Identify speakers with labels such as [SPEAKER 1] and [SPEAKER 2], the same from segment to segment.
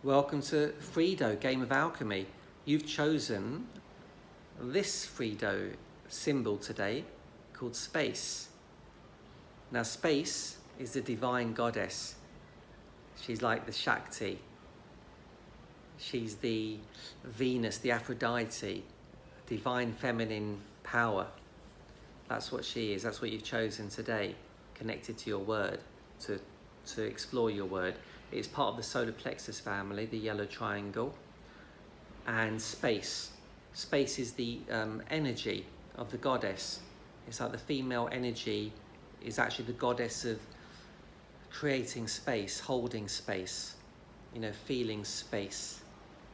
[SPEAKER 1] Welcome to Freedo, Game of Alchemy. You've chosen this Freedo symbol today called space. Now space is the divine goddess. She's like the Shakti. She's the Venus, the Aphrodite, divine feminine power. That's what she is. That's what you've chosen today, connected to your word, to explore your word. It's part of the solar plexus family, the yellow triangle. And space. Space is the energy of the goddess. It's like the female energy is actually the goddess of creating space, holding space, feeling space.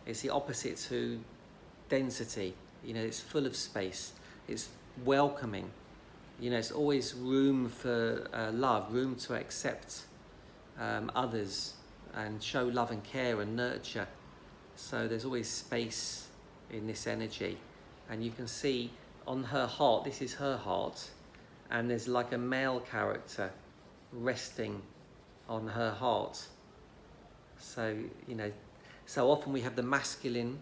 [SPEAKER 1] It's the opposite to density. It's full of space. It's welcoming. It's always room for love, room to accept others and show love and care and nurture. So there's always space in this energy. And you can see on her heart, this is her heart, and there's like a male character resting on her heart. So, so often we have the masculine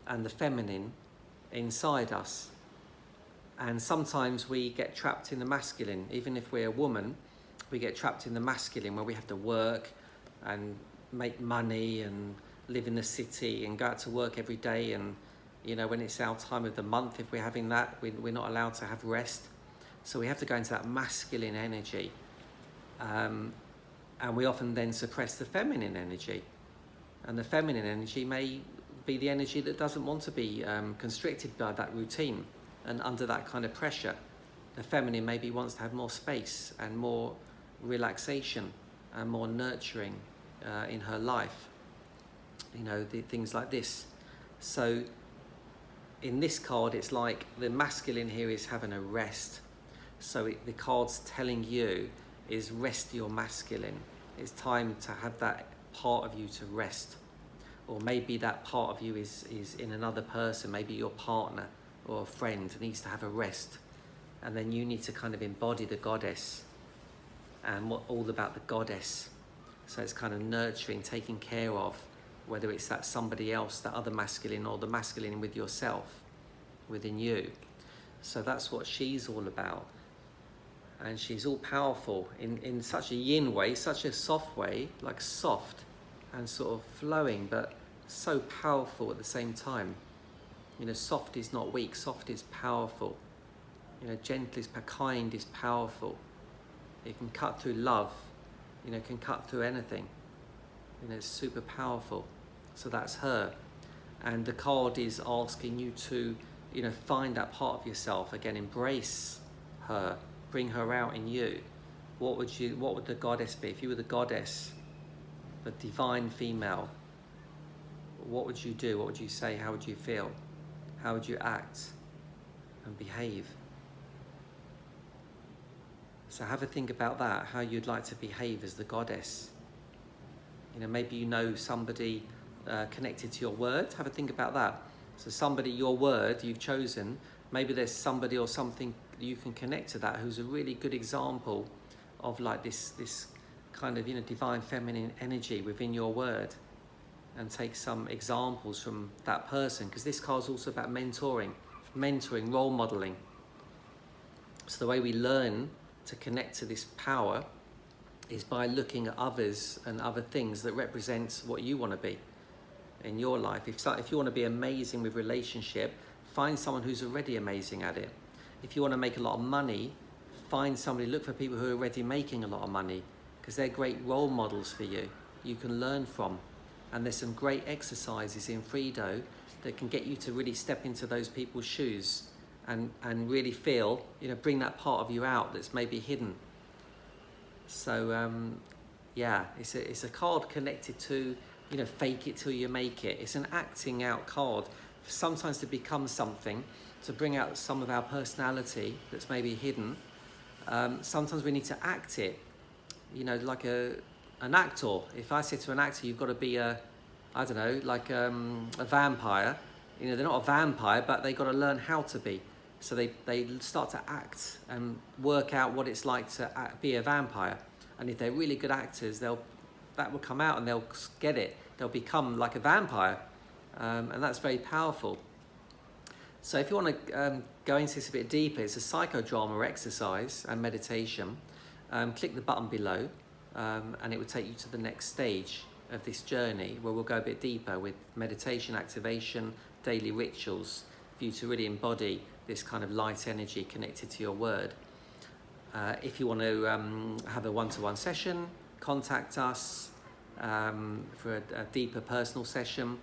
[SPEAKER 1] and the feminine inside us. And sometimes we get trapped in the masculine. Even if we're a woman, we get trapped in the masculine where we have to work and make money and live in the city and go out to work every day. And, when it's our time of the month, if we're having that, we're not allowed to have rest. So we have to go into that masculine energy. And we often then suppress the feminine energy. And the feminine energy may be the energy that doesn't want to be constricted by that routine and under that kind of pressure. The feminine maybe wants to have more space and more relaxation and more nurturing in her life. Things like this. So in this card, it's like the masculine here is having a rest. So the card's telling you is rest your masculine. It's time to have that part of you to rest. Or maybe that part of you is in another person, maybe your partner or a friend needs to have a rest. And then you need to kind of embody the goddess and all about the goddess. So it's kind of nurturing, taking care of, whether it's that somebody else, that other masculine, or the masculine with yourself, within you. So that's what she's all about. And she's all powerful in such a yin way, such a soft way, like soft and sort of flowing, but so powerful at the same time. Soft is not weak, soft is powerful. Gentle is kind, is powerful. It can cut through love, can cut through anything. It's super powerful. So that's her. And the card is asking you to, find that part of yourself. Again, embrace her, bring her out in you. What would the goddess be? If you were the goddess, the divine female, what would you do? What would you say? How would you feel? How would you act and behave? So have a think about that, how you'd like to behave as the goddess. Maybe somebody connected to your word. Have a think about that. So somebody, your word you've chosen, maybe there's somebody or something you can connect to that who's a really good example of like this kind of divine feminine energy within your word, and take some examples from that person, because this card's also about mentoring, role modeling. So the way we learn to connect to this power is by looking at others and other things that represent what you want to be in your life. If you want to be amazing with relationship, find someone who's already amazing at it. If you want to make a lot of money, look for people who are already making a lot of money, because they're great role models for you. You can learn from. And there's some great exercises in Freedo that can get you to really step into those people's shoes and really feel, bring that part of you out that's maybe hidden. So, it's a card connected to, fake it till you make it. It's an acting out card. Sometimes to become something, to bring out some of our personality that's maybe hidden. Sometimes we need to act it, like an actor. If I said to an actor, you've got to be a vampire, they're not a vampire, but they've got to learn how to be. So they start to act and work out what it's like to be a vampire. And if they're really good actors, they'll that will come out and they'll get it. They'll become like a vampire, and that's very powerful. So if you want to go into this a bit deeper, it's a psychodrama exercise and meditation. Click the button below, and it will take you to the next stage of this journey, where we'll go a bit deeper with meditation, activation, daily rituals, for you to really embody this kind of light energy connected to your word. If you want to have a one-to-one session, contact us for a deeper personal session.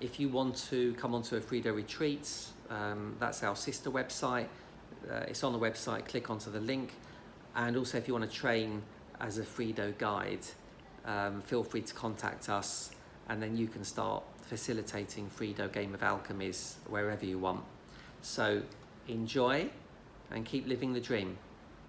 [SPEAKER 1] If you want to come onto a Freedo retreat, that's our sister website. It's on the website, click onto the link. And also if you want to train as a Freedo guide, feel free to contact us, and then you can start facilitating Freedo Game of Alchemies wherever you want. So enjoy and keep living the dream.